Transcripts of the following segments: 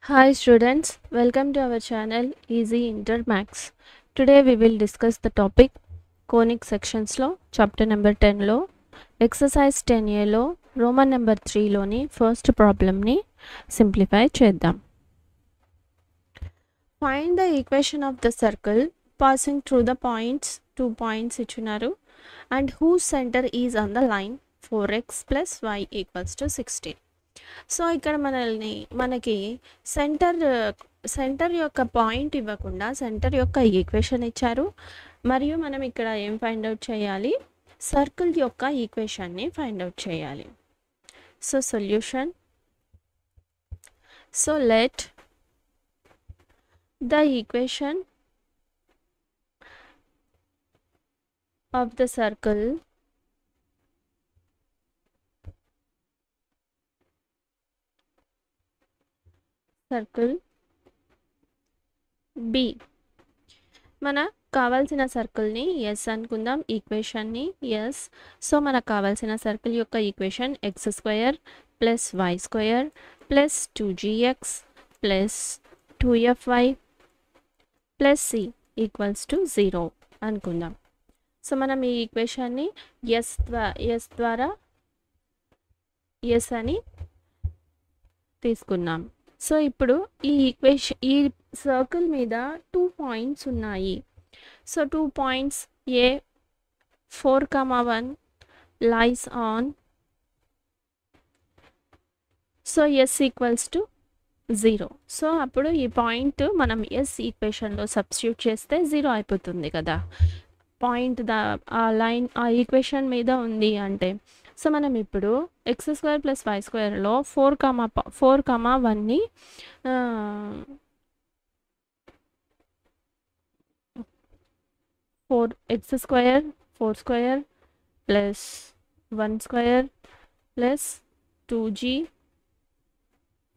Hi students, welcome to our channel Easy Inter Max. Today we will discuss the topic conic sections lo chapter number 10 lo exercise 10A lo Roman number 3 loni first problem ni simplify cheddam. Find the equation of the circle passing through the points 2 points ichunaru and whose center is on the line 4x plus y equals to 16. So ఇక్కడ మనకి centre యొక్క point ఇవ్వకుండా centre యొక్క equation ఇచ్చారు మరియు మనం ఇక్కడ ఏం ఫైండ్ అవుట్ చేయాలి, సర్కిల్ యొక్క ఈక్వేషన్ని ఫైండ్ అవుట్ చేయాలి. So solution, so let the equation of the circle B. మనకు కావాల్సిన సర్కిల్ని ఎస్ అనుకుందాం, ఈక్వేషన్ని ఎస్. సో మనకు కావాల్సిన సర్కిల్ యొక్క equation x square plus y square plus 2gx plus 2fy plus c equals to 0 అనుకుందాం. సో మనం ఈ ఈక్వేషన్ని ఎస్ ద్వారా ఎస్ అని తీసుకున్నాం. సో ఇప్పుడు ఈ సర్కిల్ మీద 2 పాయింట్స్ ఉన్నాయి. So 2 points A 4,1 lies on, so S equals to 0. So అప్పుడు ఈ పాయింట్ మనం ఎస్ ఈక్వేషన్లో సబ్స్టిట్యూట్ చేస్తే 0 అయిపోతుంది కదా. పాయింట్ ఆ లైన్ ఆ ఈక్వేషన్ మీద ఉంది అంటే. సో మనం ఇప్పుడు ఎక్స్ స్క్వేర్ ప్లస్ వై స్క్వేర్లో 4,1ని x square 4 square plus 1 square plus 2g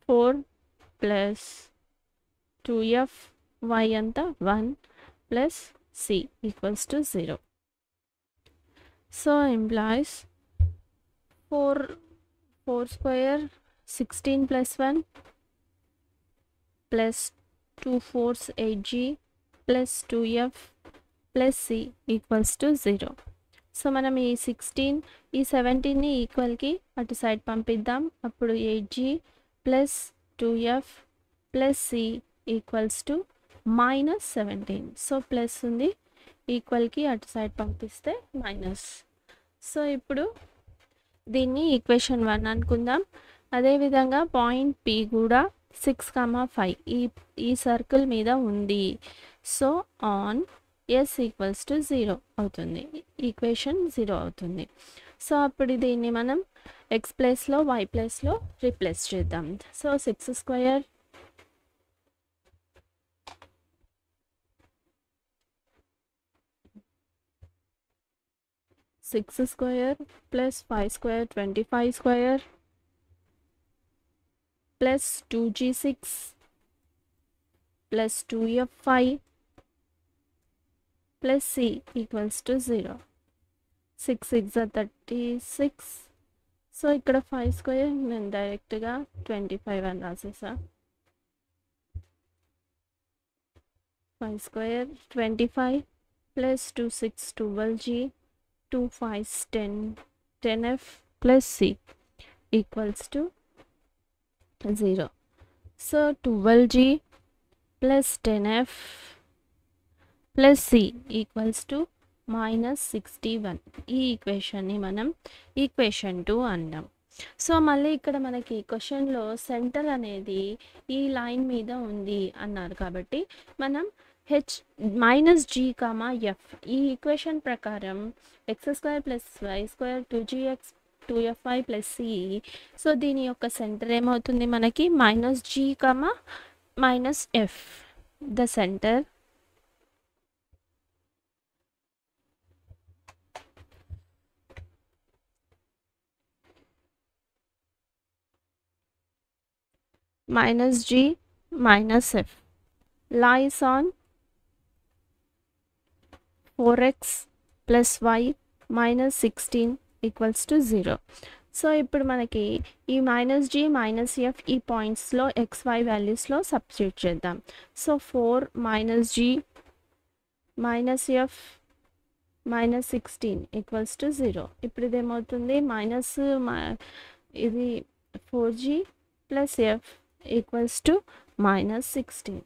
4 plus 2f y అంతా 1 plus c equals to 0. So implies 4 square 16 plus 1 plus 2 4s 8g plus 2f plus c equals to 0. So మనం ఈ 16 ఈ 17ని ఈక్వల్కి అటు side పంపిద్దాం. అప్పుడు 8g plus 2f plus c equals to -17. So plus ఉంది, ఈక్వల్కి అటు side పంపిస్తే మైనస్. సో ఇప్పుడు దీన్ని ఈక్వేషన్ 1 అనుకుందాం. అదేవిధంగా పాయింట్ పి కూడా 6,5 ఈ సర్కిల్ మీద ఉంది. So on S equals to 0 అవుతుంది, ఈక్వేషన్ 0 అవుతుంది. సో అప్పుడు దీన్ని మనం ఎక్స్ ప్లేస్లో వై ప్లేస్లో రీప్లేస్ చేద్దాం. So 6 square plus 5 square 25 square plus 2g6 plus 2f5 plus c equals to 0. 6 6 36. So ఇక్కడ 5 స్క్వేర్ నేను డైరెక్ట్గా 25 అని రాసేసా. 5 square 25 plus 2 6 12g 2 5 10 10f plus c equals to 0. So 12g plus 10f plus c equals to -61. ఈ ఈక్వేషన్ని మనం equation 2 అన్నాం. So మళ్ళీ ఇక్కడ మనకి క్వశ్చన్లో సెంటర్ అనేది ఈ లైన్ మీద ఉంది అన్నారు కాబట్టి మనం -g, f ఈ ఈక్వేషన్ ప్రకారం x square plus y square 2gx 2fy plus c. So దీని యొక్క సెంటర్ ఏమవుతుంది మనకి -g, -f. The centre -g -f lies on 4x plus y minus 16 equals to 0. So ఇప్పుడు మనకి ఈ -g -f ఈ పాయింట్స్లో xy వాల్యూస్లో సబ్స్టిట్యూట్ చేద్దాం. So 4 -g -f -16 = 0. ఇప్పుడు ఇదేమవుతుంది ఇది 4g + f = -16.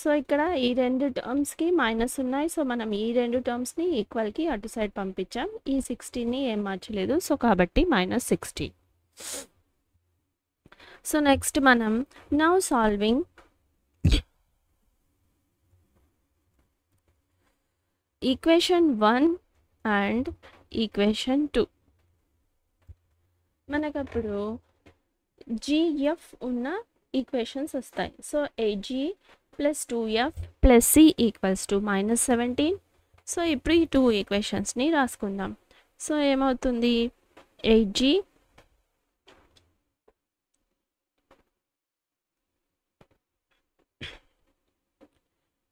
సో ఇక్కడ ఈ రెండు టర్మ్స్కి మైనస్ ఉన్నాయి. సో మనం ఈ రెండు టర్మ్స్ని ఈక్వల్కి అటు సైడ్ పంపించాం. ఈ 16ని ఏం మార్చలేదు. సో కాబట్టి -16. సో నెక్స్ట్ మనం now solving equation 1 and equation 2. మనకప్పుడు gf ఉన్న ఈక్వేషన్స్ వస్తాయి. So 8g + 2f + c = -17. So ఇప్పుడు ఈ 2 ఈక్వేషన్స్ని రాసుకుందాం. సో ఏమవుతుంది 8g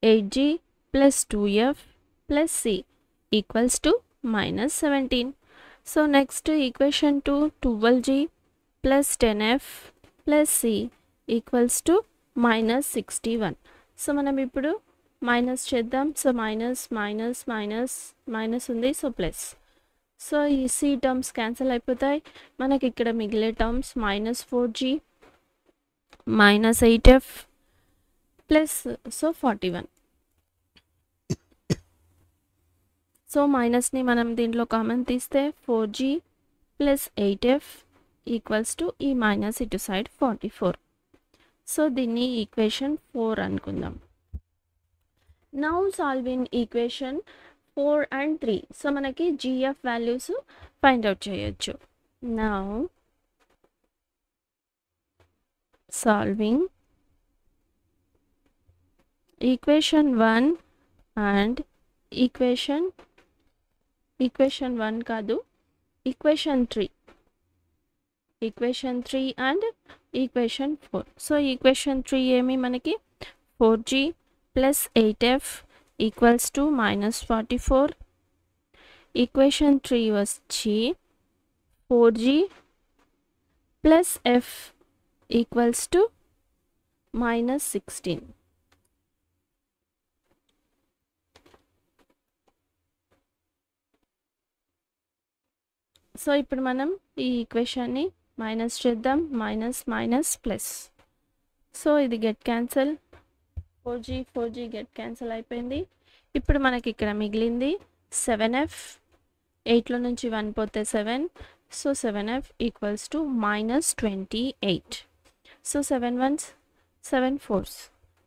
+ 2f + c = -17. So next equation 2 12g + 10f + c = -61. So మనం ఇప్పుడు మైనస్ చేద్దాం. So minus minus minus minus ఉంది. So plus. సో ఈ c టర్మ్స్ క్యాన్సిల్ అయిపోతాయి. మనకి ఇక్కడ మిగిలే terms -4g -8f so 41. So మైనస్ని మనం దీంట్లో కామన్ తీస్తే 4g + 8f = ఈ మైనస్ ఇటు సైడ్ 44. సో దీన్ని ఈక్వేషన్ 4 అనుకుందాం. Now solving equation 4 and 3. So మనకి gf వాల్యూస్ ఫైండ్ అవుట్ చేయొచ్చు. Now solving equation 1 and equation 1 కాదు equation 3 and equation 4. So equation 3 ఏమి మనకి 4g + 8f = -44. ఈక్వేషన్ 3 వచ్చి 4g + f = -16. సో ఇప్పుడు మనం ఈ ఈక్వేషన్ని మైనస్ చేద్దాం. Minus minus plus. సో ఇది get cancel. 4g get cancel అయిపోయింది. ఇప్పుడు మనకి ఇక్కడ మిగిలింది 7f. 8లో నుంచి 1 పోతే 7. So 7f = -28. So 7 1s 7 4s.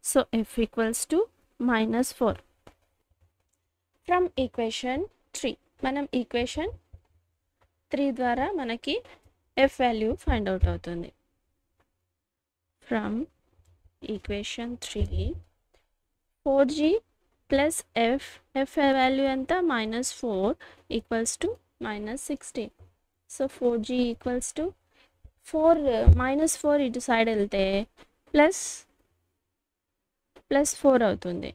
So f = -4. From equation 3 మనం ఈక్వేషన్ 3 ద్వారా మనకి f వాల్యూ ఫైండ్ అవుట్ అవుతుంది. From equation 3 4g + f value ఎంత -4 = -16. సో 4g = 4 -4 ఇటు సైడ్ వెళ్తే +4 అవుతుంది.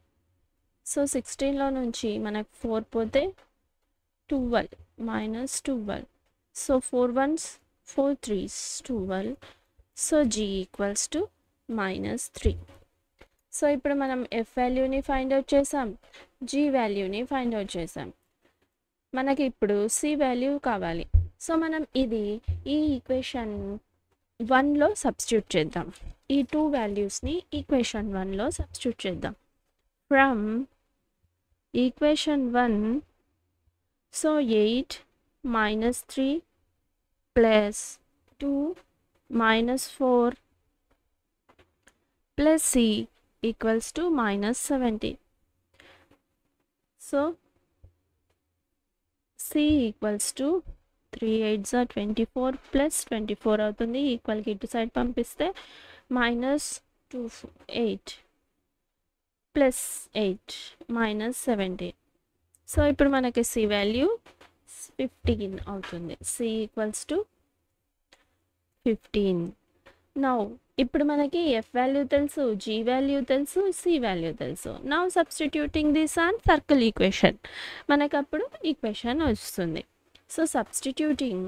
సో 16లో నుంచి మనకు 4 పోతే 12 -12. So 4 1s 4 3s 12. So g = -3. So ఇప్పుడు మనం f వాల్యూని ఫైండ్ అవుట్ చేసాం, g వాల్యూని ఫైండ్ అవుట్ చేసాం. మనకి ఇప్పుడు c వాల్యూ కావాలి. సో మనం ఇది ఈ ఈక్వేషన్ 1లో సబ్స్టిట్యూట్ చేద్దాం. ఈ 2 వాల్యూస్ని ఈక్వేషన్ 1లో సబ్స్టిట్యూట్ చేద్దాం. From equation 1 so 8 -3 + 2 -4 + c = -17. So c = 3 8s 24 + 24 అవుతుంది. ఈక్వల్కి ఇటు సైడ్ పంపిస్తే -8 + 8 -17. సో ఇప్పుడు మనకి c వాల్యూ 15 అవుతుంది. c = 15. నౌ ఇప్పుడు మనకి f వాల్యూ తెలుసు, g వాల్యూ తెలుసు, c వాల్యూ తెలుసు. Now substituting this on circle equation మనకు అప్పుడు ఈక్వేషన్ వస్తుంది. So substituting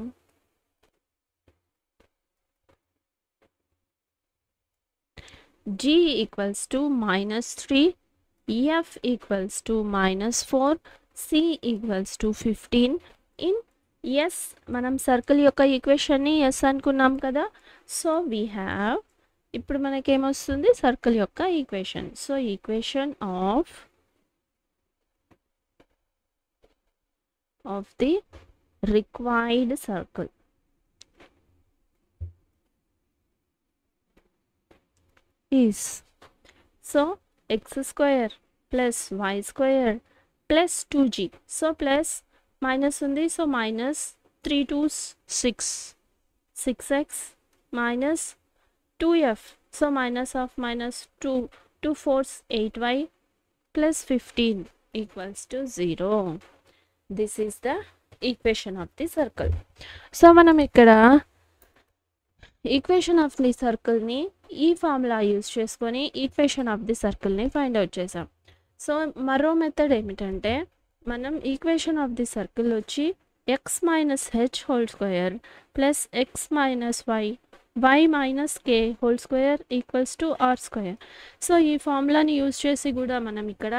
g equals to -3, f equals to -4, c equals to 15. in yes మనం సర్కిల్ యొక్క ఈక్వేషన్ని ఎస్ అనుకున్నాం కదా. సో వీ హ్యావ్ ఇప్పుడు మనకేమొస్తుంది సర్కిల్ యొక్క equation. So equation of the required circle is so x² plus y² plus 2g. So plus minus ఉంది, so -3 2 6 6x minus 2f. So minus of -2 2 4s 8y plus 15 equals to 0. This is the equation of the circle. So మనం ఇక్కడ equation of the సర్కిల్ని ఈ formula use చేసుకొని equation of the సర్కిల్ని find out చేసాం. So మరో method ఏమిటంటే మనం ఈక్వేషన్ ఆఫ్ ది సర్కిల్ వచ్చి x minus h whole square plus x minus y y minus k whole square equals to r square. So ఈ ఫార్ములాని use చేసి కూడా మనం ఇక్కడ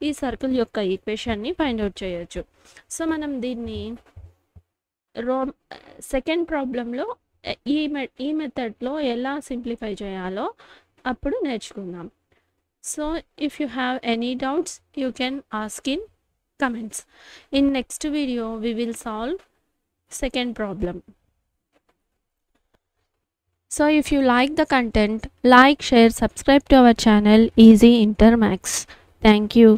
ఈ సర్కిల్ యొక్క ఈక్వేషన్ని ఫైండ్ అవుట్ చేయొచ్చు. సో మనం దీన్ని సెకండ్ ప్రాబ్లంలో ఈ మెథడ్లో ఎలా సింప్లిఫై చేయాలో అప్పుడు నేర్చుకుందాం. So if you have any doubts you can ask in comments. In next video we will solve second problem. So if you like the content, like, share, subscribe to our channel Easy Inter Maths. Thank you.